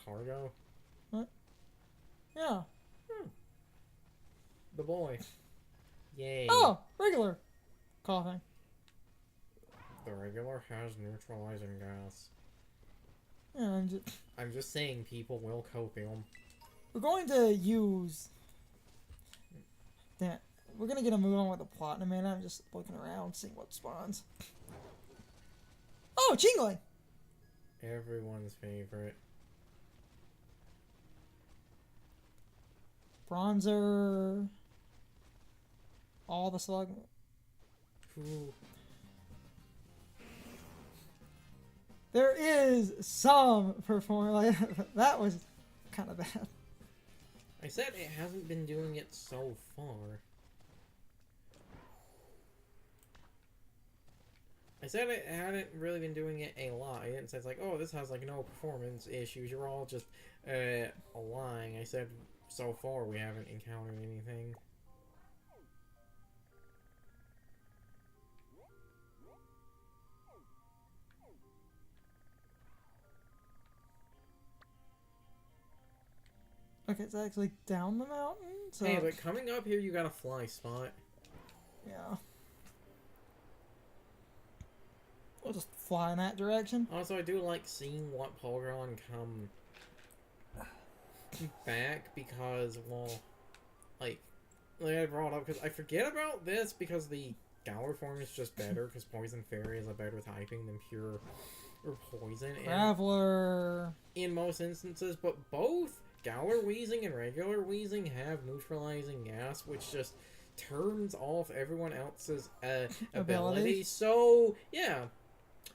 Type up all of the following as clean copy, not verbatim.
cargo? What? Yeah. The boy. Yay. Oh, regular coughing. The regular has neutralizing gas. Yeah, I'm just saying people will copium. we're going to use... Damn it. We're going to get a move on with the plot in a minute. I'm just looking around, seeing what spawns. Oh, Jingling! Everyone's favorite. Bronzer. All the slug. Ooh. There is some performance. Like, that was kind of bad. I said it hasn't been doing it so far. I said it hadn't really been doing it a lot. I didn't say it's like, oh, this has like no performance issues. You're all just lying. I said so far we haven't encountered anything. Okay, it's actually down the mountain. So Hey, but coming up here, you got a fly spot. yeah. We'll just fly in that direction. Also, I do like seeing what Polygon come back because, well, like I brought up, because I forget about this because the Galar form is just better because Poison Fairy is a better typing than pure or poison. Traveler. In most instances, but both Galar Wheezing and regular Wheezing have neutralizing gas, which just turns off everyone else's abilities. So, yeah.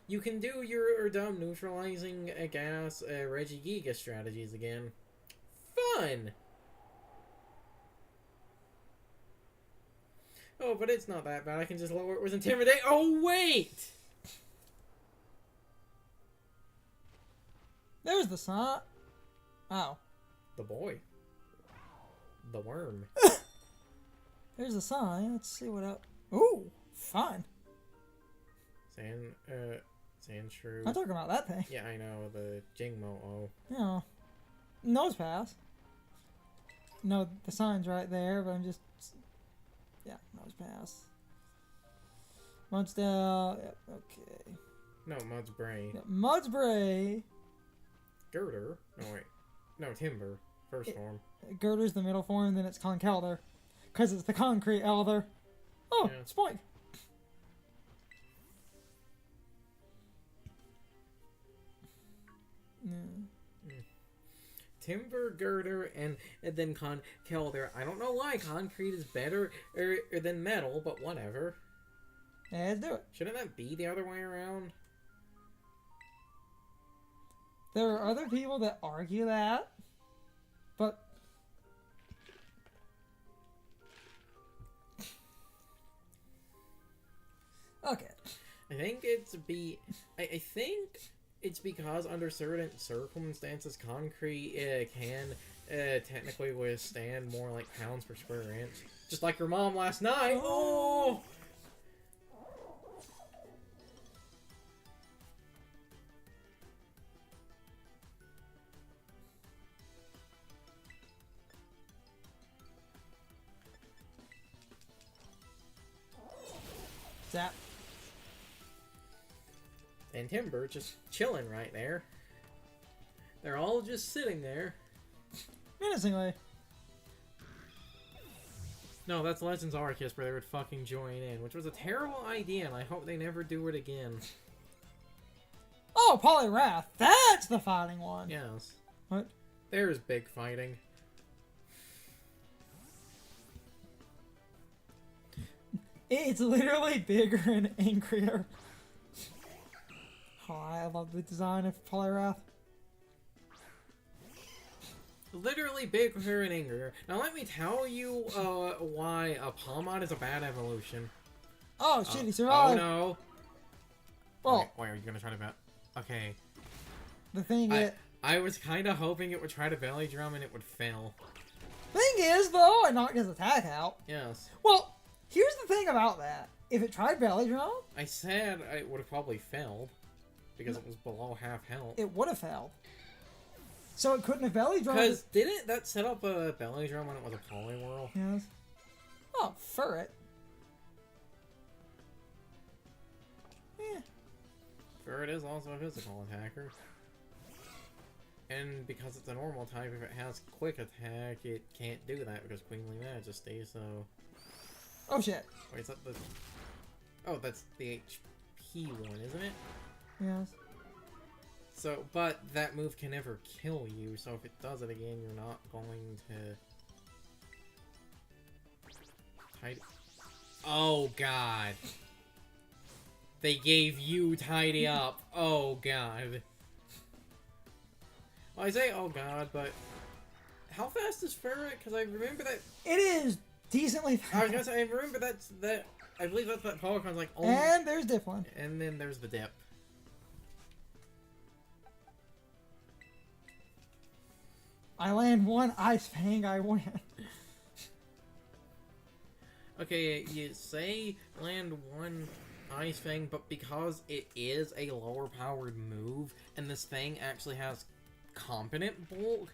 You can do your dumb neutralizing gas Regigiga strategies again. Fun! Oh, but it's not that bad. I can just lower it with Intimidate. Oh, wait! There's the sun. Oh. The boy. The worm. There's the sign. Let's see what up. Ooh, fun. Sand shrew. I'm talking about that thing. Yeah, I know, the Jingmo. Oh. Yeah. Nose pass. No, the sign's right there, but I'm just... Yeah, nose pass. Mudsdale. Yep, okay. No, Mud's Bray. Yep, Mudsbray. Girder. No, wait. No, Timber. First form. Girder's the middle form, then it's Conkeldurr. Because it's the concrete elder. Oh, Yeah. Spoink. Timber, Girder, and then Conkeldurr. I don't know why concrete is better than metal, but whatever. Yeah, let's do it. Shouldn't that be the other way around? There are other people that argue that, but... Okay. I think I think it's because under certain circumstances, concrete can technically withstand more like pounds per square inch. Just like your mom last night. Oh! Zap. And Timber just chilling right there. They're all just sitting there. Menacingly. No, that's Legends Arceus where they would fucking join in, which was a terrible idea, and I hope they never do it again. Oh, Poliwrath. That's the fighting one. Yes. What? There's big fighting. It's literally bigger and angrier. Oh, I love the design of Poliwrath. Literally bigger and angrier. Now let me tell you why a Palmon is a bad evolution. Oh shit, he survived. Oh no. Well, wait, are you gonna try to bet? Okay. the thing is... I was kind of hoping it would try to belly drum and it would fail. Thing is, though, I knocked his attack out. Yes. Well, here's the thing about that. If it tried belly drum... I said it would have probably failed. Because it was below half health. It would have failed. So it couldn't have belly drum. Because didn't that set up a belly drum when it was a Poliwhirl? Yes. Oh, ferret. Yeah. Ferret is also a physical attacker. And because it's a normal type, if it has quick attack, it can't do that because Queenly Majesty, so... Oh shit. Wait, is that the... Oh, that's the HP one, isn't it? Yes. So, but that move can never kill you, so if it does it again, you're not going to... Tidy... Oh, God. They gave you Tidy Up. Oh, God. Well, I say, oh, God, but... How fast is Ferret? Because I remember that... It is decently fast. I was gonna say, I remember that's that... I believe that's that Pokemon's like... Only... And there's Dipplin. And then there's the Dip. I land one Ice Fang, I win. Okay, you say land one Ice Fang, but because it is a lower powered move, and this thing actually has competent bulk,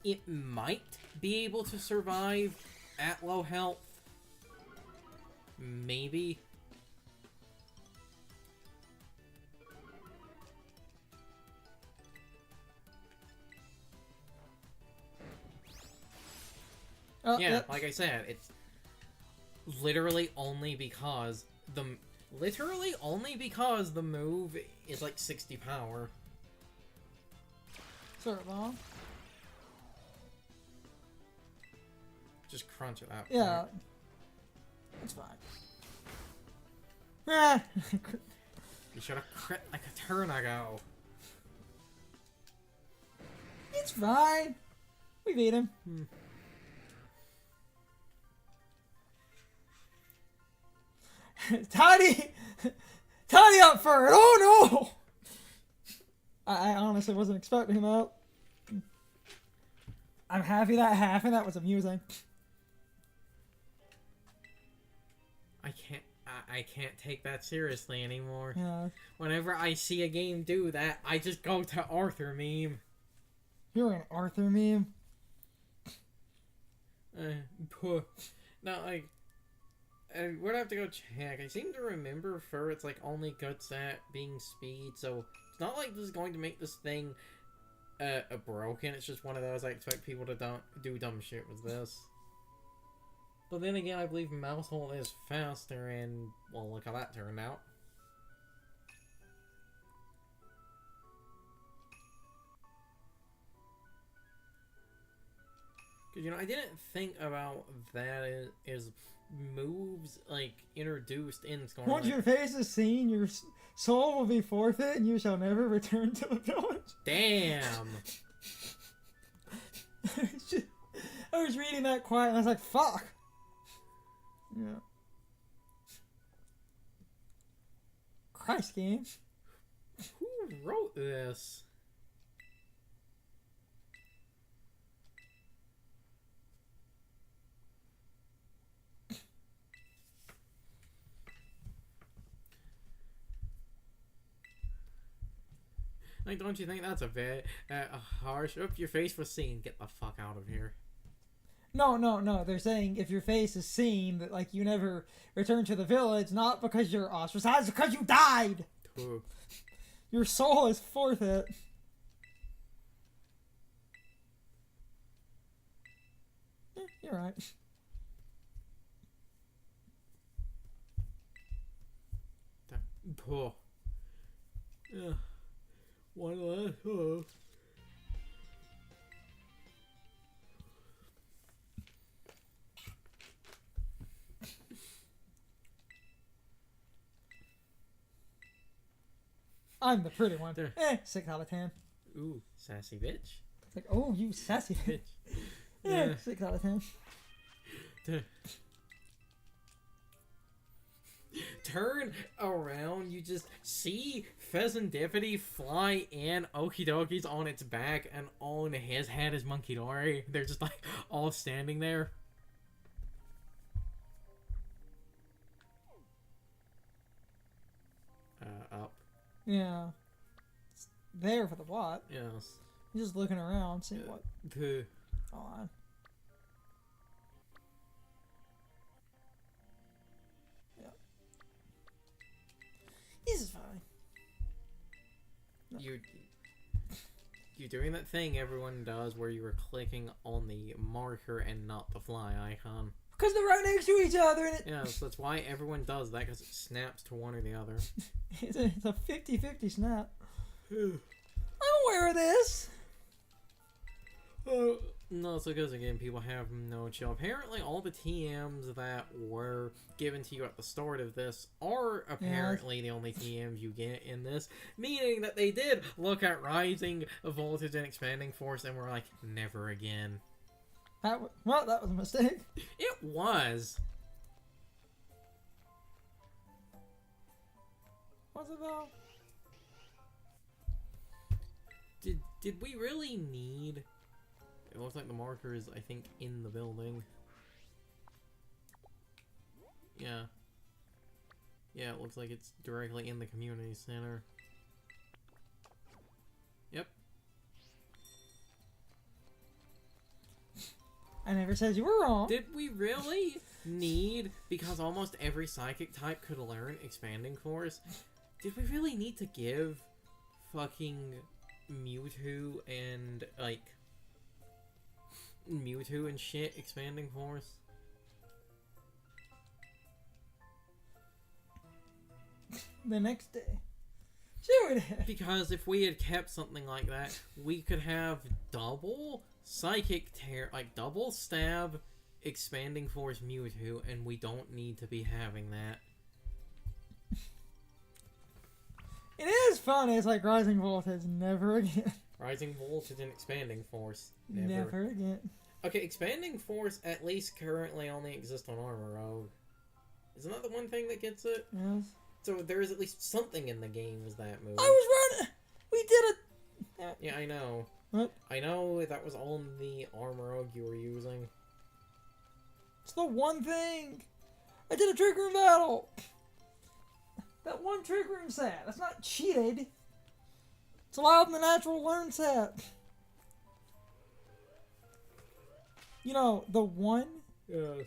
it might be able to survive at low health. Maybe. Oh, Yeah, yep. like I said, it's literally only because the move is like 60 power. Sort of long. Just crunch it out. Yeah. That's fine. Ah. You should have crit like a turn ago. It's fine. We beat him. Tidy up for it. Oh no! I honestly wasn't expecting that. I'm happy that happened. That was amusing. I can't take that seriously anymore. Yeah. Whenever I see a game do that, I just go to Arthur meme. You're an Arthur meme. No, like, we're gonna have to go check. I seem to remember Ferret's like only good at being speed, so it's not like this is going to make this thing broken. It's just one of those I expect people to do dumb shit with this. But then again, I believe Mousehold is faster, and well, look how that turned out. Because, you know, I didn't think about that as moves, like, introduced in Scarlet. Once your face is seen, your soul will be forfeit, and you shall never return to the village. Damn! I was reading that quiet, and I was like, fuck! Yeah. Christ, game. Who wrote this? Like, don't you think that's a bit harsh? If your face was seen, get the fuck out of here. No. They're saying if your face is seen, that like you never return to the village, not because you're ostracized, because you died. Ooh. Your soul is forfeit. You're right. Oh. Yeah. One last. Oh. I'm the pretty one. 6 out of 10. Ooh, sassy bitch. It's like, oh, you sassy bitch. Yeah, 6 out of 10. Turn around, you just see Pheasantipity fly in, Okie dokies on its back, and on his head is Monkey Dory. They're just like all standing there. Up. Yeah. It's there for the plot. Yes. Just looking around, seeing what. The On. Yeah. This is fine. No. You're doing that thing everyone does where you were clicking on the marker and not the fly icon. Because they're right next to each other, and it... Yeah, so that's why everyone does that, because it snaps to one or the other. it's a 50-50 snap. I'm aware of this. No, it's because, again, people have no chill. Apparently, all the TMs that were given to you at the start of this are apparently the only TMs you get in this. Meaning that they did look at rising voltage and expanding force and were like, never again. Well, that was a mistake. It was. What's it though? Did we really need... It looks like the marker is, I think, in the building. Yeah. Yeah, it looks like it's directly in the community center. Yep. I never said you were wrong. Did we really need, because almost every psychic type could learn expanding force, did we really need to give fucking Mewtwo and, like, Mewtwo and shit expanding force? The next day. Sure it is. Because if we had kept something like that, we could have double psychic tear, like double stab expanding force Mewtwo, and we don't need to be having that. It is funny. It's like rising voltage, never again. Rising voltage and expanding force, Never again. Okay, expanding force at least currently only exists on Armor Rogue. Isn't that the one thing that gets it? Yes. So there is at least something in the game as that move. I was running. We did it. Yeah, I know. What? I know that was on the Armor Rogue you were using. It's the one thing. I did a trick room battle. That one trick room set. That's not cheated. It's allowed in the natural learn set. You know, the one Yes.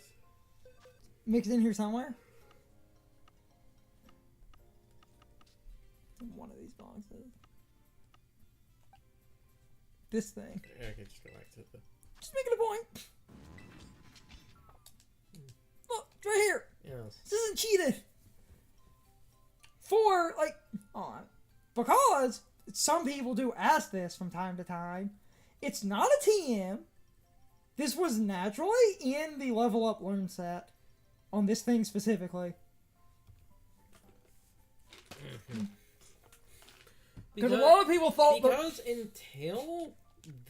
mixed in here somewhere. In one of these boxes. This thing. Yeah, okay, just go back to the... Just making a point. Look, it's right here. Yes. This isn't cheated. For, like, because some people do ask this from time to time. It's not a TM. This was naturally in the level up learn set on this thing specifically. Because a lot of people thought because until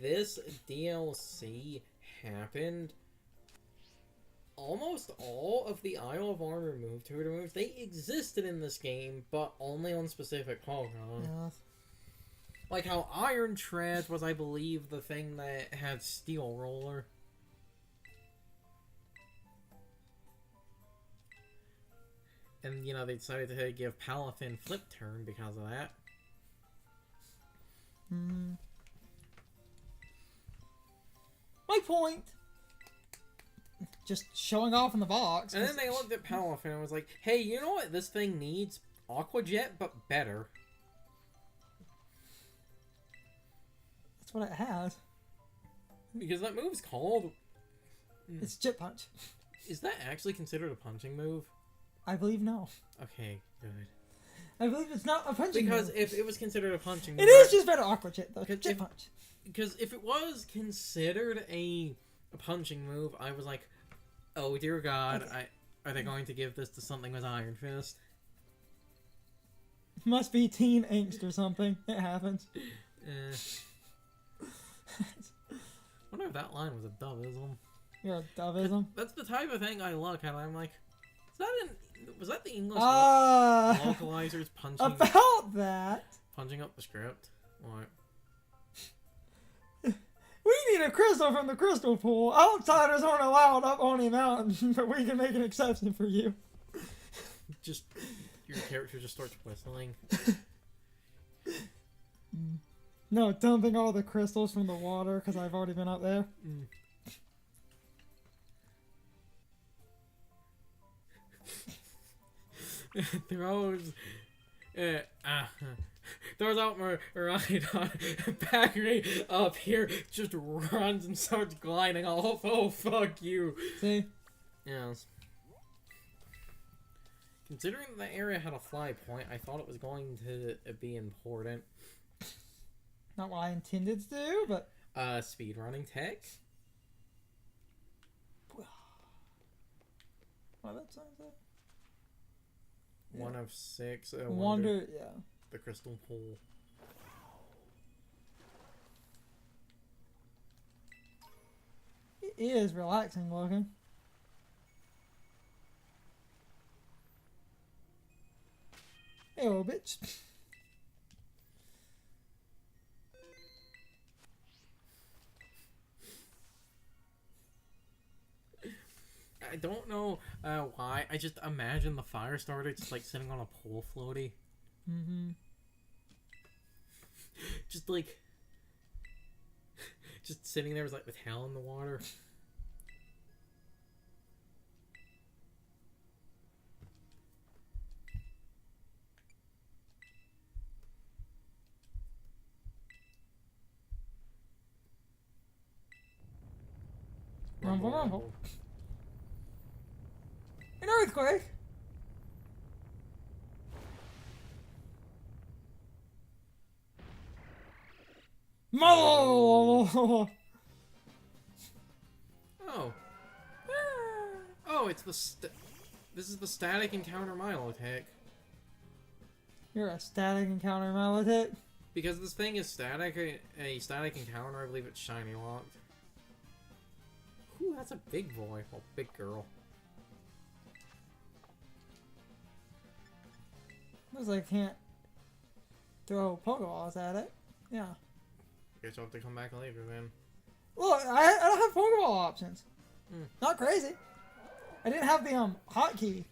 this DLC happened, almost all of the Isle of Armor move tutor moves, they existed in this game, but only on specific Pokemon. Yeah. Like how Iron Tread was, I believe, the thing that had Steel Roller. And, you know, they decided to give Palafin Flip Turn because of that. My point. Just showing off in the box. And then they looked at Palafin and was like, hey, you know what this thing needs? Aqua Jet, but better. That's what it has. Because that move's called... It's Jet Punch. Is that actually considered a punching move? I believe no. Okay, good. I believe it's not a punching Because move. if it was considered a punching It move... is just better Aqua Jet, though. Jet Punch. Because if it was considered a punching move, I was like, oh dear God, Okay. are they going to give this to something with Iron Fist? Must be teen angst or something. It happens. I wonder if that line was a doveism. You're a doveism. That's the type of thing I look at. I'm like, was that the English localizers punching About that. punching up the script? What? We need a crystal from the crystal pool. Outsiders aren't allowed up on the mountain, but we can make an exception for you. Just your character just starts whistling. No, dumping all the crystals from the water because I've already been up there. throws throws out Rhydon back up here, just runs and starts gliding off. Oh, fuck you. See? Yes. Considering the area had a fly point, I thought it was going to be important. Not what I intended to do, but... Speedrunning tech? What that sounds like? 1 of 6. Wonder, yeah. The crystal pool. It is relaxing looking. Hey, little bitch. I don't know why. I just imagine the fire starter just like sitting on a pool floaty. Mm-hmm. Just like... just sitting there with like the tail in the water. Rumble, rumble. An earthquake! Mo! Oh. Oh, it's the this is the static encounter mile attack. You're a static encounter Malotech. Because this thing is static, a static encounter, I believe it's shiny locked. Ooh, that's a big boy. Well, big girl. Looks like I can't throw Pokeballs at it. Yeah. Guess I'll have to come back later then. Look, I don't have Pokeball options. Mm. Not crazy. I didn't have the hotkey.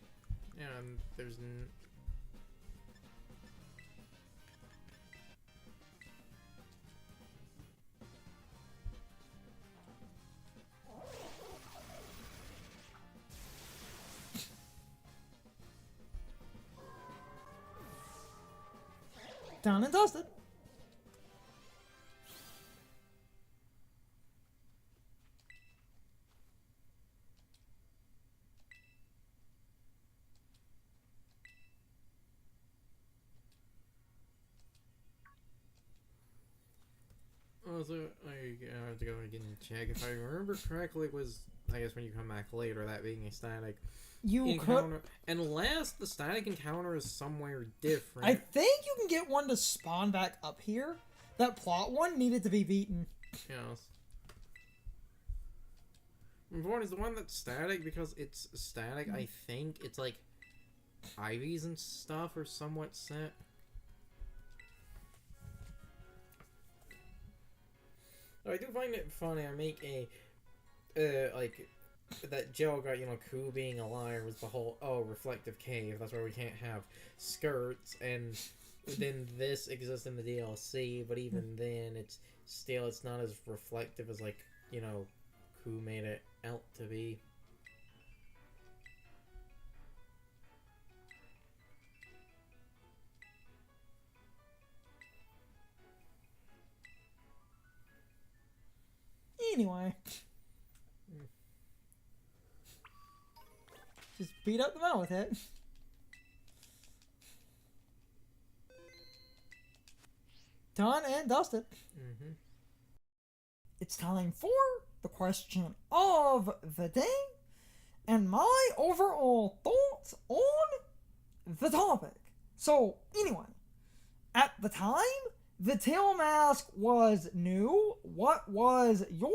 Yeah, and there's Done and dusted. also, I have to go again and check. If I remember correctly, it was, I guess, when you come back later, that being a static encounter. Unless the static encounter is somewhere different. I think you can get one to spawn back up here. That plot one needed to be beaten. Yes. Important is the one that's static because it's static. I think it's like Ivies and stuff are somewhat set. I do find it funny. I make a like that Joe got, you know, Ku being a liar was the whole reflective cave. That's why we can't have skirts, and then this exists in the DLC. But even then, it's not as reflective as, like, you know, Ku made it out to be. Anyway. Just beat up the man with it. Done and dusted. Mm-hmm. It's time for the question of the day and my overall thoughts on the topic. So, anyway, at the time, the tail mask was new. What was your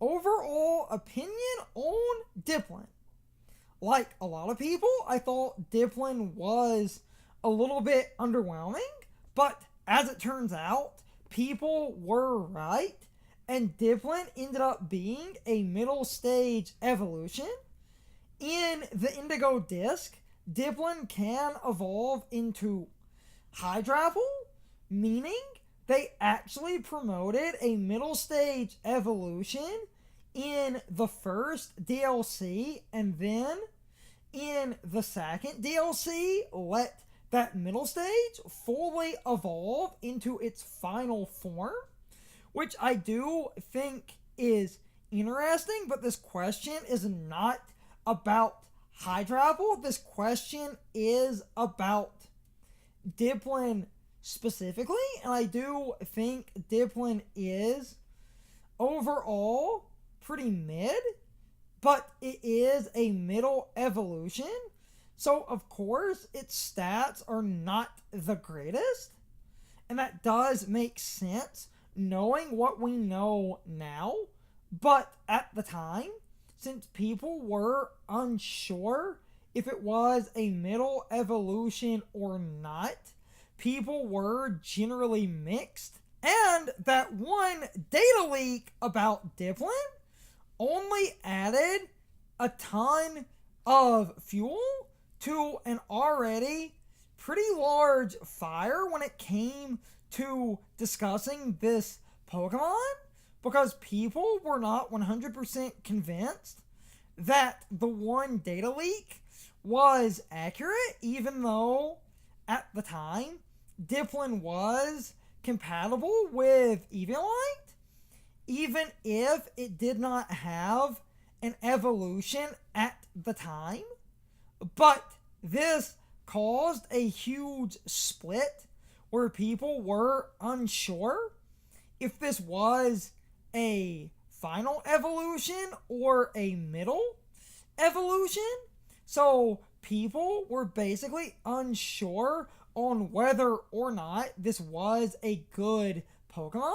overall opinion on Dipplin? Like a lot of people, I thought Dipplin was a little bit underwhelming, but as it turns out, people were right, and Dipplin ended up being a middle stage evolution. In the Indigo Disc, Dipplin can evolve into Hydrapple, meaning they actually promoted a middle stage evolution in the first DLC, and then in the second DLC, let that middle stage fully evolve into its final form, which I do think is interesting, but this question is not about high travel. This question is about Dipplin specifically, and I do think Dipplin is overall pretty mid, but it is a middle evolution, so of course its stats are not the greatest, and that does make sense knowing what we know now. But at the time, since people were unsure if it was a middle evolution or not, people were generally mixed. And that one data leak about Dipplin only added a ton of fuel to an already pretty large fire when it came to discussing this Pokemon, because people were not 100% convinced that the one data leak was accurate, even though at the time Dipplin was compatible with Eviolite, even if it did not have an evolution at the time. But this caused a huge split where people were unsure if this was a final evolution or a middle evolution. So people were basically unsure on whether or not this was a good Pokemon.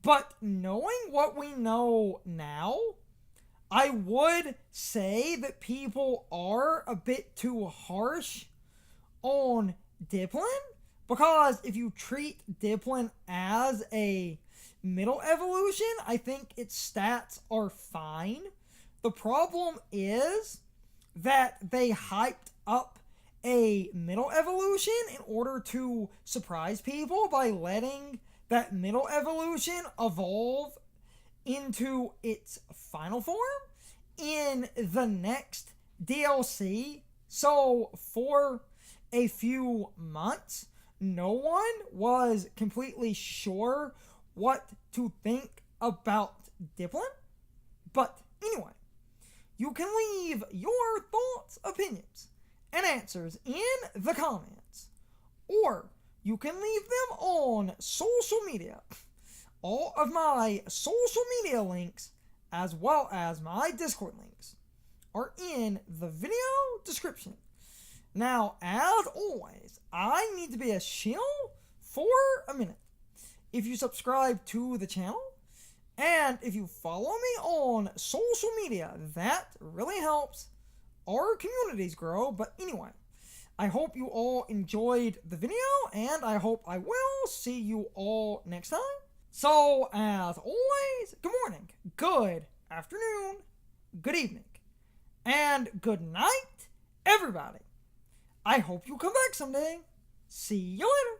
But knowing what we know now, I would say that people are a bit too harsh on Dipplin, because if you treat Dipplin as a middle evolution, I think its stats are fine. The problem is that they hyped up a middle evolution in order to surprise people by letting that middle evolution evolve into its final form in the next DLC. So for a few months, no one was completely sure what to think about Dipplin. But anyway, you can leave your thoughts, opinions, and answers in the comments, or you can leave them on social media. All of my social media links, as well as my Discord links, are in the video description. Now, as always, I need to be a shill for a minute. If you subscribe to the channel, and if you follow me on social media, that really helps our communities grow. But anyway, I hope you all enjoyed the video, and I hope I will see you all next time. So, as always, good morning, good afternoon, good evening, and good night, everybody. I hope you come back someday. See you later.